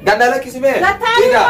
Ganda lagi sih me. Tidak.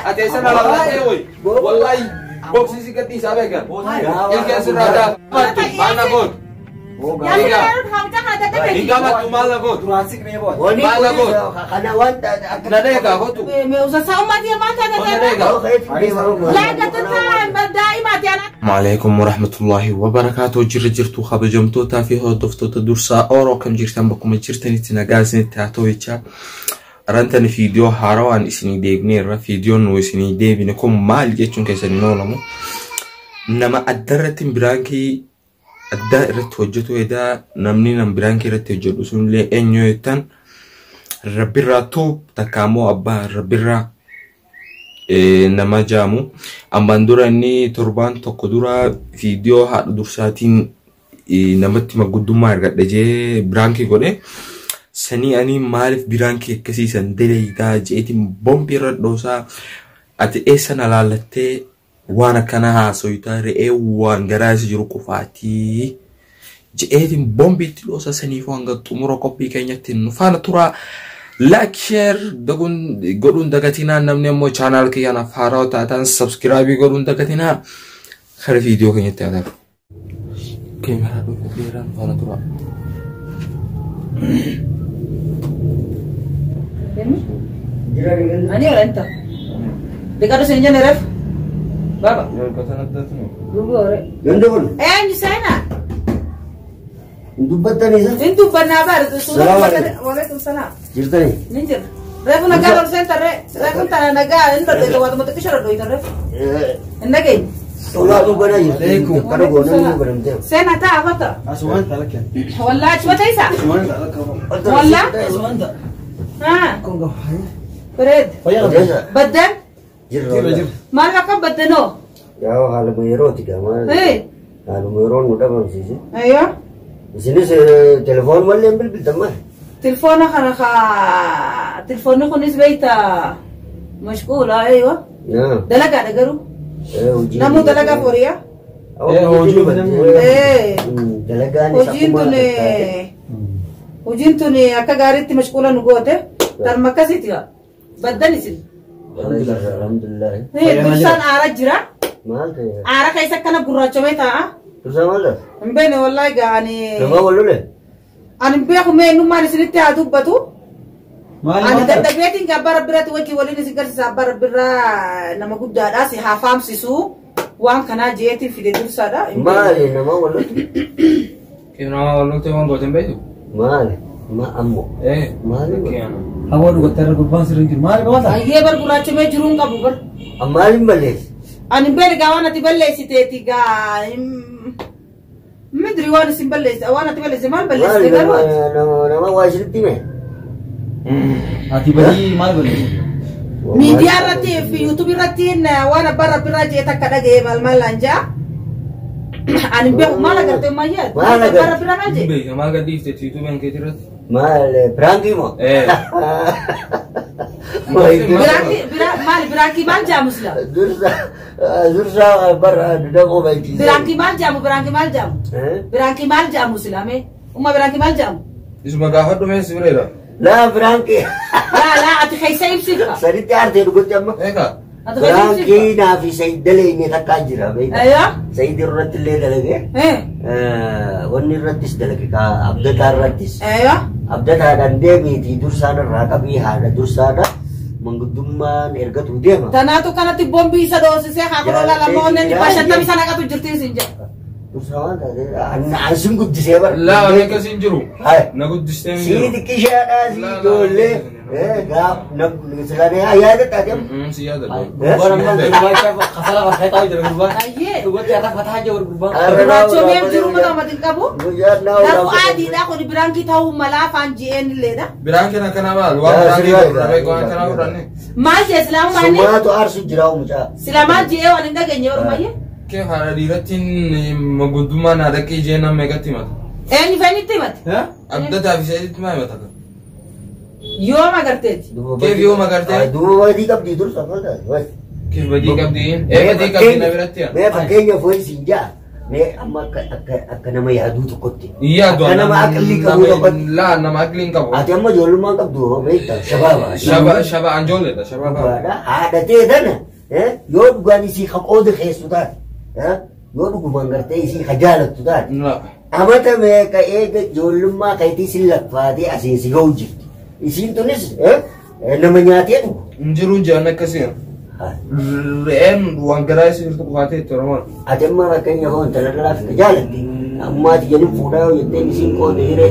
Atesa na lang natin oy. Wallahi. Boxing sikat ni sabi ka. Ilkan surada. Mana god. Hingga mat tumal na god. Turasik niya bod. Mana god. Kanawan. Nanay ka god tu. Assalamualaikum warahmatullahi wabarakatuh. Jirtu khabajamtu tafi hodofto tadursa oro kam jirtan bakum jirtani tinagazni taatowicha. Arantani video harawan isini deebne ra video no isini deebine kom mal jechun kesan nolamu. Nama addaratin branki adda irratti hojjetu eda namni nam branki irratti hojjetu sunle enyo etan rabbirra tub takamo abba rabbirra nama jamu ambandura ni turban tokko dura video haadha dursatiin namatti maguddummaa argadhe jee branki godhe sanii ani maalif branki akkasiisan deleeydaa jeetiin bombi irra dhoosaa ati eessan alaalattee waan akkana haasoytaa re'ee waan garaasi jiru qofaatii jeetiin bombi itti dhoosaa saniif hanga xumura qophii keenyatti nu faana turaa. Like, share, godun dagatina namni ammoo channel kiyana faraw taatan subscribe godun dagatina khare video kenya taatan kamera do beran fara tura ani orenta dekado senjane ref baba yo katana tatnu dugo ore Gandun. ni sana Dubbatan isa. Intu benar Waalaikumsalam. Jirtani. Ninjir. Refu nagar or center refu tanah nagar ini berdeka waktu mati kisah doi terus. Endake. Sola tu bana jirtani. Kado gona ni berhenti. Saya nata apa tu? Asuhan talak ya. Wallah cuma taisa. Asuhan talak kamu. Wallah. Asuhan tak. Kau enggak hai. Bered. Badan. Jirro. Mana kau badano? Ya hal mero tiga mal. Hal mero muda bang sih. Ayo. Di sini telepon malah ambil bintang تلفونك أنا تلفونك نسبيته مشغولة أيوة. نعم. دلقة دقرو. نمو دلقة فوريا. دلقة. وجنتني أكاغاريتي مشغولة نقوته. ترمكاسيتها. بدني سن. الحمد لله. هي درسان أرجرا. مالك. أرا كيسا كنا برا شويتا. درسان مالك. مبين والله يعني. ما قولوا أنا بياخو مين نما نسيت أدوب بتو. أنا تبغيتين كبار برات وجهي ولي نسيكر سبار برا نما قد دارا سي هافام سيسو وان كنا جيتي في الدور سادا. مالي نما قولوا. كيف نما قولوا تيوان قوتين بيتو؟ مالي ما أمو. مالي. Awal udah terlalu berbahasa ringkir. Mari bawa. Iya berkurang cuma jurung kabur. Mali balik. Ani beli kawan nanti beli si tiga. مدري وانا سنبلش وانا تبلش زمان بلش nama wajib timeh hati beli mal beli media rati fi youtube ratin وانا برا براجي تكدا جاي mal anja ani be mala garte mayat mala برا براجي be mal gadi se youtube yang ketirat mal brangi mo brangi mal jamus la dursa barra dago baiti brangi mal jamus la me umma brangi mal jam isma gahad do mes birera la brangi la ati khaysa yimsika sari tiar de dugo jamma eka brangi na fi saydale ni takajira be ayo saydir ratil dalage wonni ratis dalage ka abdata ratis ayo abdata dan debi di dursana rakabi hada dursana mengudumman erga tu dia mah tanatu kana ti bombi sa dosi se ha ko la la mon ni pashat na bisana ka tu jirti sinja dursana da ansim gud disebar la ne ka sinjuru hai na gud distem si dikishana si dole gap na selane ayat tadi siyada Orang baca kasalah pakai tahu jadi berubah. aye Tuh gue tiap kata aja berubah. racho me juru mo tamatin kabu bujar na daru adi da ko di brangi taw mala fanji en leda birangi na kana ba wa birangi rabe ko kana urane mal je islam mani semua tu arsu jirau mucha silama je e wani daga nyor maye ke hara diratin maguduma na da ke je na megati mat eni fani timat abda ta fi sayid ma mata يوم أقرتيج كيف يوم أقرتيج؟ دو ودي كم دور سفر ده كيف بدي كم دين؟ إيه بدي كم دين نبرتيا؟ ما فكيني فوي سنجا Mee amma akka nama yaaduu tokkotti. Yaadu Akka nama aqlii qabu tokkotti. Laa nama aqliin qabu. Ati amma ijoollummaan qabdu hoo beektaa shabaaba. Shaba anjooledha shababa. Haadhatee tana yoo dhugaan isii ka qooda keessu taate yoo dhugumaan gartee isii ka jaalattu taate. Amata meeqa eega ijoollummaa kayitii sin lakfaatee asiin si ga'u jirti. Isiin tunis nama nyaatee dhugu. Injiruun jaan akkasiin. Re'een waan garaa isii jirtu qubaatee itti oromoon. Ati amma fakkeenya hoo intala dhalaaf ka jaalatte. Ammaati jedhu fuudhaa yoo jettee isiin qooda hiree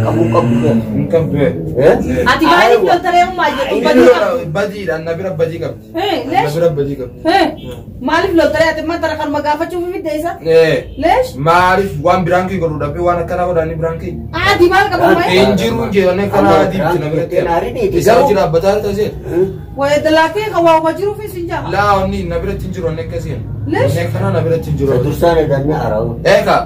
qabuu qabdu. Hin qabdu. Ati baay'ee filtaree ummaa jedhu badii qabdi. Badiidhaan na bira badii qabdi. Leesh. Na bira badii qabdi. Maaliif filtaree ati amma tara kan magaafachuuf fidde isa? Leesh. Maaliif waan biraan kee godhu dhabee waan akkanaa godhanii biraan kee. Ati maal qabu maal? Injiruun jeeyoon kanaa adiitti na biratti. Isaa hojii dhaabbataa taasise. Waye dalakee kan waa wajiru fi sinja. Laa onni na biratti injiru onni akkasiin. Leesh. Ne kana na biratti injiru. Dursaan eeganne harawu. Eeka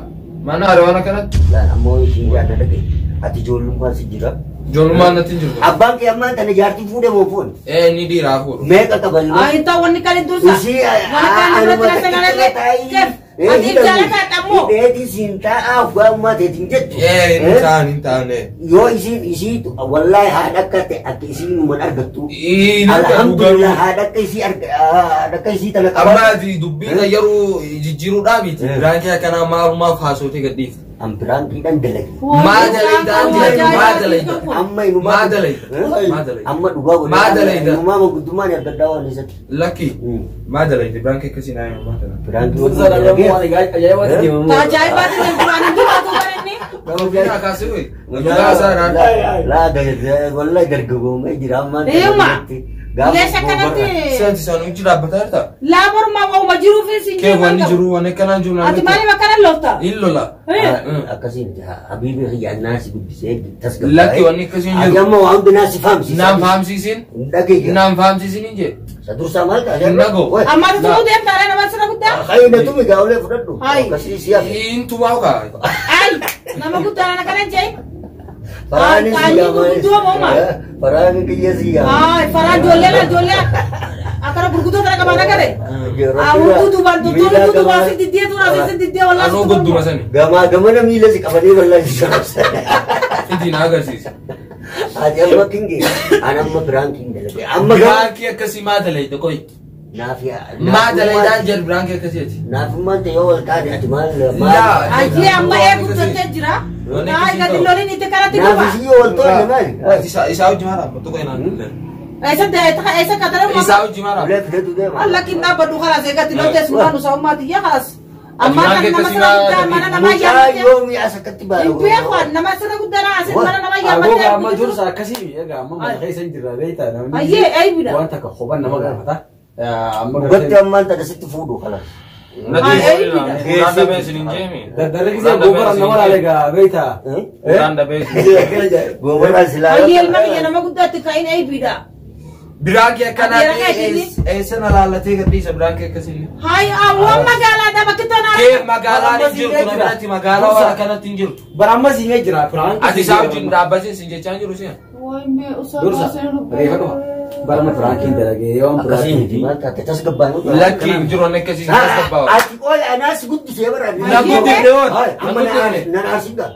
mana harawana kanatti. Laa ammoo ishii yaadda dhagee. Ati ijoollummaa si jira. Ijoollummaan natti injiru. Abbaan kee ammaan tana jaartii fuudhee moo fuudhe? Ni dhiiraa fuudhu. Meeqa qaballu? Inta wanni kan dursa. Ishii Wanni kan dursa ati jaalata dhammoo. Hidheeti siin taa'aa abbaa teetiin jettu. Hin taane. Yoo ishii wallaahi haadha akka isiin uuman argattu. Alhamdulillah Alhamdulillah haadha akka isii tana qaba. Ammaati dubbiin yeroo jijjiiruudhaa miti. Biraan kee akkanaa maalumaaf haasofte gadhiifte. Ambiraankiidhaan dalage. Amma dhugaa godhe. Uumaa guddummaan argaddaa waan isatti. Lakki maadalayte biraan kee akkasii naayima maadala. Biraanki Tajaajibaati kan duraan baranne. Gabaa kaasee wey. Wallahi dargaggoomee jira ammaan. Leesha kanatti. Seensi isaan hojii dhaabbataa jirta. Laabormaa waa'uma jiruu fi sinjii. Kee wanni jiru waan akkanaan jiru. Ati maaliif akkana lolta? Illola. Akkasiin habiibii xiyyaannaa si guddisee tasgabbaa'ee. Lakki wanni akkasiin jiru. Amma waan hundinaa si fahamsiisa. Naan fahamsiisin. Dhageeyya. Naan fahamsiisin hin jee. Sadursaa maal ta'a? Nagoo. Amma tutuu deemtaadha nama sira guddaa. Hayi na tumi gaa'ulee fudhadhu. Akkasii si hafe. Hin tumaa kaa. Ay nama guddaadha kana jee. Faraani kiyya si yaa. Faraan ijoollee akkana gurguddoo kana qabaana gare. Utubaan si diddee turaa si diddee wallaahi. Anoo gudduma sani. Gamana miila si qabanii wallaahi. Itti na agarsiisa. Ati amma kingi ana amma biraankiin dalage. Amma Biraankii akkasii maadalayte qoy. Maadalaytaan jedhu biraankii akkasiiti. Naafummaan ta'e yoo wal taate ati maal Aji amma eeguuttee jira. Ay gadi loliin itti kanatti dhufa. naafisii yoo wal to'anne maali? Isaa hojii maraa tokko inaan. Eessa katara Isaa hojii maraa. Ulee fidatu deema. Allah kinna baddu kalas eegatti loltee suuraan usaa ummaati yaa kalas. Amma kan nama sirra guddaa mana nama Mucaa yaamate. yoo mi'a asakatti baala. Hin beeku nama sirra guddaa asin mana nama yaamate. Amma dursa akkasii egaa amma mana keessa hin jirra beektaa namni. Ayyee eeybida. Waan takka kophan nama gaafata. Amma Gotti ammaan tana sitti fuudhu kalas. Dardarri gisee gogoran nama laalegaa beektaa. Gogoraa silaa. Ayyee ilma kiyya nama guddaatti ka'in eeybida. Biraankii akkanaa eessa na laallatee gadhiisa biraankii akkasii. Hayi awwaan magaalaa dha bakki tanaa. Kee magaalaan hin jirtu na biratti magaalaa waan akkanatti hin jirtu. Bara amma siinee jira firaan. Ati isaa wajjin dhaabbatee siin jechaa jiru siin. Dursa reefa dhuma. Bara amma firaankiin dalagee yoo amma Akkasii miti firaankiin. maal taate tasgabbaan. Lakki hin jiru wanni akkasii tasgabbaa. Ati qola anaas guddisee bara. Na guddifne woon. Amma na naasiga.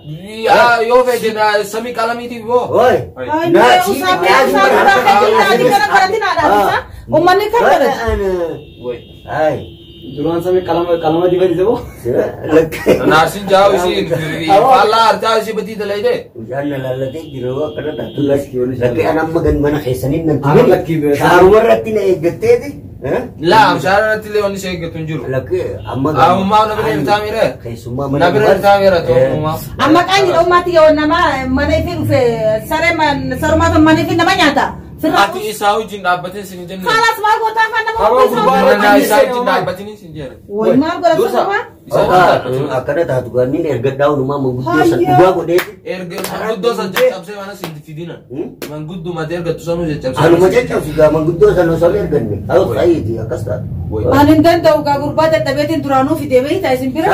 Yoo fedhe samii qalamiitiif boo. Oi. Uummanni kan godhate. Ai. Duraan samii qalama dibate boo. Naarsin jaa'u isiin faallaa artaa isii batii dalayde. Ujaanna laallatee jiru akkana taatu. Lakkii wani Lakkii an amma gan mana keessaniin nan Amma lakkii beekaa. Shaaruma irratti na eeggatteeti. Laa shaara irratti illee wanni isa eeggatu hin jiru. Lakkii amma Ammaa na bira hirtaa miire. Keessummaa Na bira hirtaa miire tokkummaa. Amma qaanyi dhummaatti yoo nama mana ifi dhufe sarumaata mana ifi nama nyaata. Ati isaa wajjin dhaabbatee sin hin jenne. Kalas maal gootaa kan nama Aboo gubbaa Mana isaa wajjin dhaabbatanii sin jenne. Woy maal godha sarumaa? akkana taatu ganniin ergaddaa hundumaa manguddoo san dhugaa godheeti. Erga manguddoo san caccabsee mana sin fidina. Mangudduma ergattu sanuu caccabsee. Anuma caccabsi gaa manguddoo san osoo erganne. Haa fayyiti akkas taatu. Ani hin danda'u gaa gurbaa dadhabeetiin duraanuu fidee beektaa isin bira.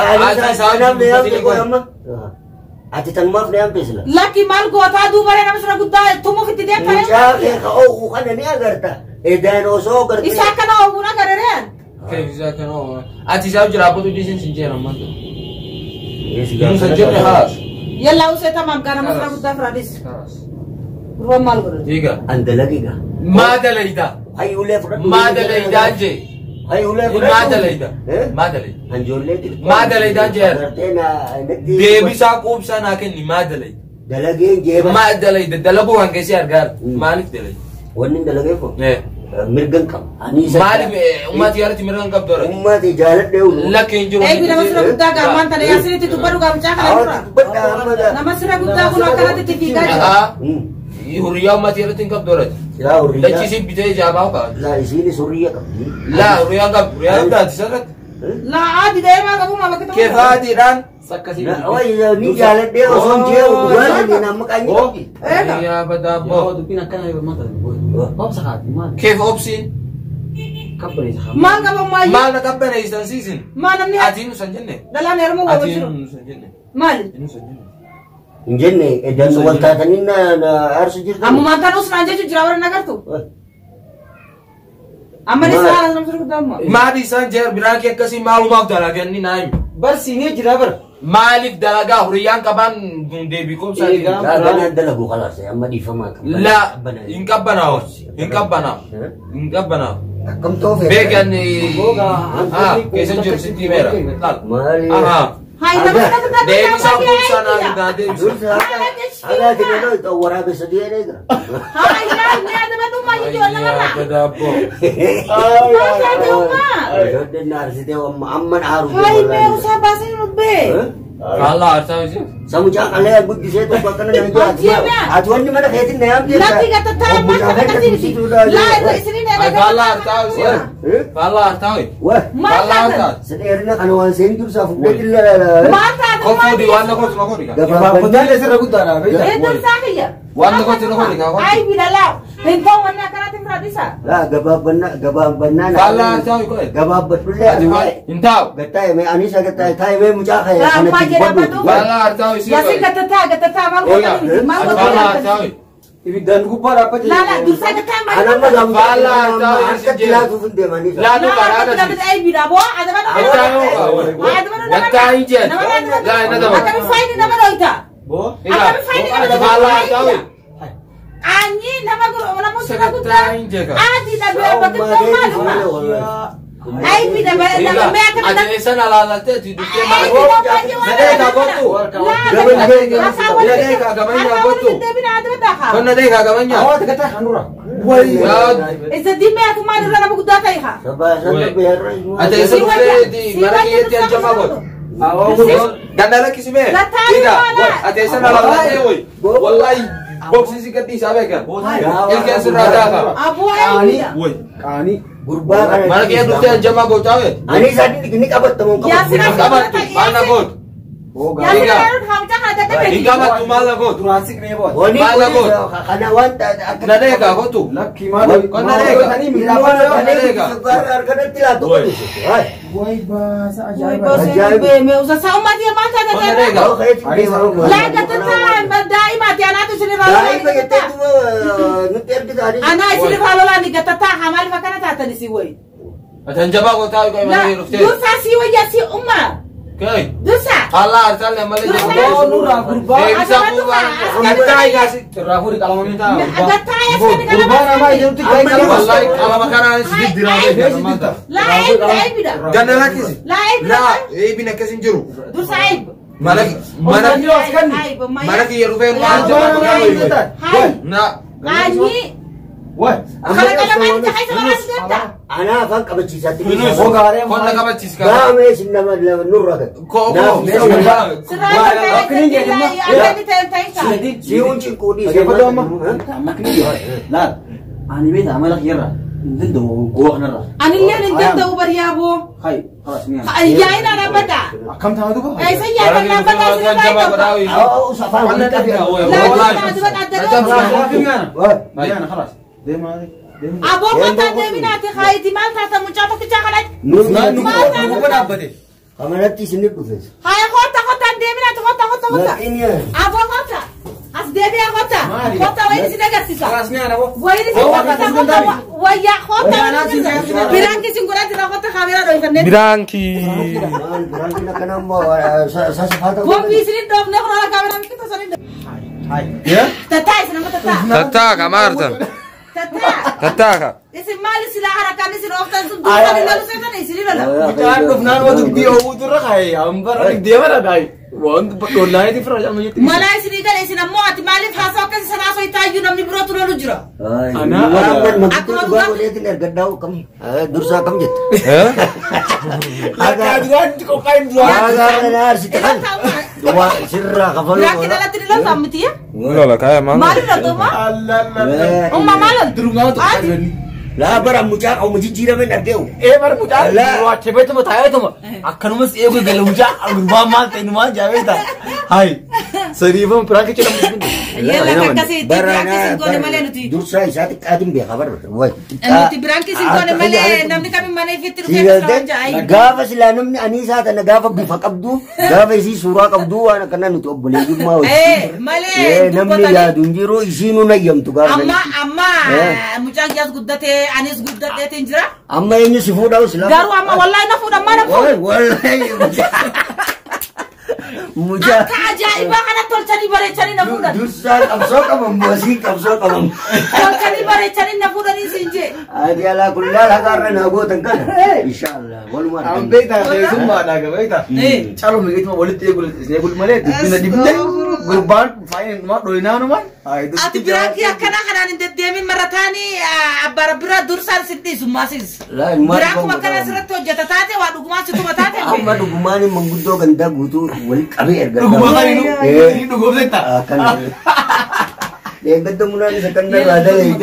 Ati tanumaaf na yaamte sila. Lakki maal gootaa duubaree nama sira guddaa tumuuf itti deemtanii. Mucaa kee ka oofu kana ni agarta. Edaan osoo gartee. Isa akkana oguun agarareen. كيف إذا كانوا أتجاوز جرابته جيسين سنجينا ما أنت سنجينا خلاص يلا وسه تمام كان مسرا بده فراديس خلاص روح مال برد دقيقة عند دقيقة ما دليدا هاي ولا فرد ما دليدا جي هاي ولا فرد ما دليدا ما دليدا هنجول لك ما دليدا جي أنا ديبي ساقوب سانا كني ما دليدا دلقين جيبا ما دليدا دلبو هنكسي أرجال مالك دليدا ونن دلقين فو إيه مرقن كم أني مالك أمتي يارتي مرقن كم دورة أمتي جالت ده لكن جو أي بنا مسرا بده كمان تاني ياسين تتبرو كم شاكل برا نمسرا بده كنا كنا تتفيقا هوريا أمتي يارتي كم دورة لا هوريا لا تشيب بيتي جاباو كا لا يسيني سوريا كم لا هوريا كم هوريا كم تسرت لا عادي دايما قبل ما بكتب كيف هادي ران لا وي ني جالت ده وسون جيو ولا دي نامك أني يا بدابو كيف أوبسي ما قبل ما نكبر إيستان سيزن ما نمني أتينو سنجنة دلان يرمو وبشرو أتينو سنجنة مال أتينو سنجنة إنجني إذا سوالت تانين أرس جيرت أما ما كانوا سنانجة جراور نكرتو أما نسأل نمسرا قدام ما دي سنجر براكي كسي معلومات دلقني نايم بس ini jirabar مالك دلقا هوريان كمان ديبي كوم سالي لا أنا دلقو خلاص أما دي فما لا إنكب بناو إنكب بناو إنكب بناو كم توفي بيجان كيسن جور سيتي ميرا مالي هاي تبغى ديبي ساقوب سانا كده ديبي هذا كده لو تورا بسديه نيجا هاي لا هذا ما دوما يجي ولا مرة بدابو ما كان دوما ده الناس ده أمن عارف هاي ما وسا باسين ربي الله أرتاوي سمجا عليه بود جسد بكرنا نجوا أتواني mana خيتين نيام dia لا تيجي تتابع ما تكتير لا إسرين الله أرتاوي الله أرتاوي wah ما كان sebenarnya kan wan sen tu sa fukde killa ما كان كفو دي وانا كنت نقولي benar dia serah utara إنت ساكية وانا كنت نقولي أي بلا لا إنت وانا كانت فراديسا la gabab banna الله أرتاوي كوي gabab betul ya انتاو gatai me anisa gatai kai me mucha kai ما جرى بدو الله أرتاوي يا سي كتتا ما الله أرتاوي ibi dan gupar apa لا لا دوسا كتتا ما ana ma gam Fala, tahu, angkat isi la tu funde manisa لا نقدر هذا لا لا أي بلا بوا هذا ما نتا يجي لا نتا أنت بفايدة نما رويتا bo أنت بفايدة نما الله أرتاوي أني نما قول ولا مسنا سكتا قلت يجي عادي نبي بكتب ما أي بلا بلا نما ما كنا أجل سنة لا لا تأتي دكتور ما nadeka gotu كنا ديك كمان awat kata hanura إذا دي ما أكو ما نرى أنا بقول داتا إيها sabar biar أنت يسمى دي مرة يأتي الجماعة قلنا لك اسمه لا تعرف ولا. أنت سنة لا لا تأوي والله بوكسي سكتي سابقا إلك سنة داتا أبو أي وي kani gurba مرة كي يدوتي الجماعة قوتاوي ani sadi ini kabat temu يا سيدي إنكامات mana قوت يا سيدي أنا خامتا هذا كده إنكامات تمالا قوت turasik nih bos wani Mana ko god? kana wanta ناديك قوتو laki mana Kona nadeka. tani Ilawan mila nadeka. Sebar arkana tilatu ko. Ay. woi bahasa وي ajaib بس Ajaib. ما وزا سامع دي ما Kona تاتا nadeka. Kau kayak لا كتتا ما دائما أنا تسير Dai رالو begitu tu ngetir kita hari. أنا أسير رالو لا نكتتا حمال فكنا تاتا نسيوي الجماعة قوتاوي كي لا مرة يرفتي دوسا سيوي يا سي أمة كي دوسا الله أرسل مالك oh nura gurba Dia bisa bukan Kita kasih terakhir di kalau minta كتتا يا سيدي gurba nama itu tuh kayak kalau والله kalau makanan sedikit dirame لا عيب لا عيب ده Ganda lagi sih لا عيب لا eh bina kasih juru دوسا عيب mana mana عيب mana ki yerufen لا هاي na أني woi خلك أنا ما أنت حيث ما أصدقت Ana kan kabaci satu. Binus. oh gak ada yang kon na kabat cis ka Ba me sinama nur ragat. ko سرعة أنا تنتهي Si unci kudi siapa tuh mah makni dia lah ani beta amalak yara ndo gua nara أنا اللي نقدر دوبر يا أبو hai خلاص مين يا أنا بدأ kam tahu tuh أي سيا أنا بدأ سيا Oh, usafan Mana kita. dia? لا Mana خلاص dia mah أبو ما تدمين أنت خايتي ما أنت مجابك تجاهلك Nur Mana Kamera ti sini profes. هاي خطة خطة دمين أنت خطة Nah ini ya. أبو خطة أصدقائي خطة خطة وين سيدك سيسا خلاص أنا بو وين سيدك ويا خطة برانكي سنقولات لا خطة خامرة لو يفنن Biranki. Berangki nak kena mau saya sepatu. هو بيسرين دوغ نخرج على كاميرا كده سرين يا تتاي سنما تتا Tataka Martin. تتا Tataka. اسم مالي سلاح حركاني سنوفتن سنتوكا لله سيدنا يسرين ولا كان لبنان ودك دي أو ترى خاي أمبر دي مرة داي وان والله دي فرج أمي يتي ملاي سني قال اسنا موت مالي فاسو كان سنا سو يتايو نمني برو تلو جرا Aku baru lihat ini gadau kamu. Dursa kamu jat. agak ada kok kain dua Agar benar sih kan. Dua sirra kafalu. لكن لا تدري لا فهمتي لا لا كايا ما. مالي لا توما الله الله أم مالن درunga tuh kan Lah barang mucar au mujijira men ardeu. baru muda dua cewek tuh tahu tuh akan mas ego gelo muda agurba mal tenu mah jawe ta hai seribu perang kecil يلا كاسي برانكي سنكون مالي نتي Dursa isati kadim be khabar. Woi. نتي برانكي سنكون مالي نمني كامي ماني فيتر Sigaden nagafa sila num anisa ta nagafa bi faqabdu gafa isi sura qabdu ana kana nutu obbole jumma ايه مالي namni ya dunjiro isinu nayam tu gar أما مجاز قدتي أنيس قدتي تنجرا amma yenye sifuda usla قالوا أما والله نفودا ما نفودا wallahi muja كعجائبة أنا تولتني بريتني نفودا Dursa kamsoka mambosi kamsoka mam تولتني بريتني نفودا نسينجي adi ala kullal hagarna nago tangkan inshallah wal mar Ambeta semua ada gak calo begitu mau boleh tiga bulan saya boleh mana dibina dibina gurban main mau doi nana man itu أتي براكي أكنا خنا ندمين مرة تاني برا درسال سنتي سماسيس la mar براكو مكان سرت وجهة تاتي وادو ما سيتو متاتي amma dugumani manguddo ganda gutu wal kabe erga gua ini gua beta akan Ganda muna sa kanda rada lagi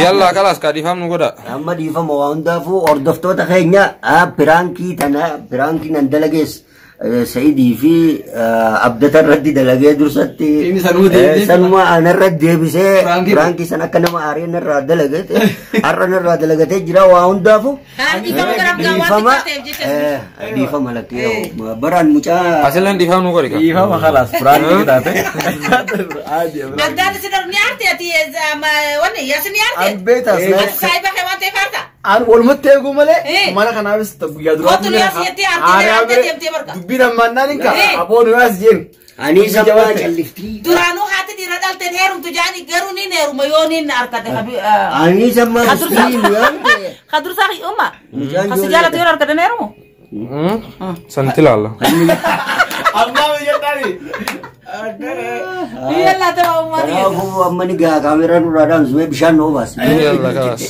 Yalla kalas ka difam nu goda. amma di fa mawanda fu ordofto ta kaynya piranki tana piranki nandalages Saidi fi abdatan raddi dalage dursatti Ini sanu de sanuma anarradde bise piranki sana kana ma ari narra dalage arra narra dalage te jira wa unda fu di fama di fa malaki baran mucha Asilan difam nu goda ka. iya mah kalas berani kita teh ada Magdal sinar niarte ati wani ya siniarte Ambeta sai ba hewan te farta an wolmat tegu male mana kan habis ya dulu Foto lihat siete arte tiap barka dubina mannanin ka abon was jen ani sama callifti duranu hati di radal ten herum tu jani garu ni neru mayonin arkate habi ani sama stri khadur sahi umma kasijala tu arkate neru Santilala. amma ya tadi iya lah tu umma aku amma ni ga kamera nu radan zuwe bishan no bas Yalla kalas.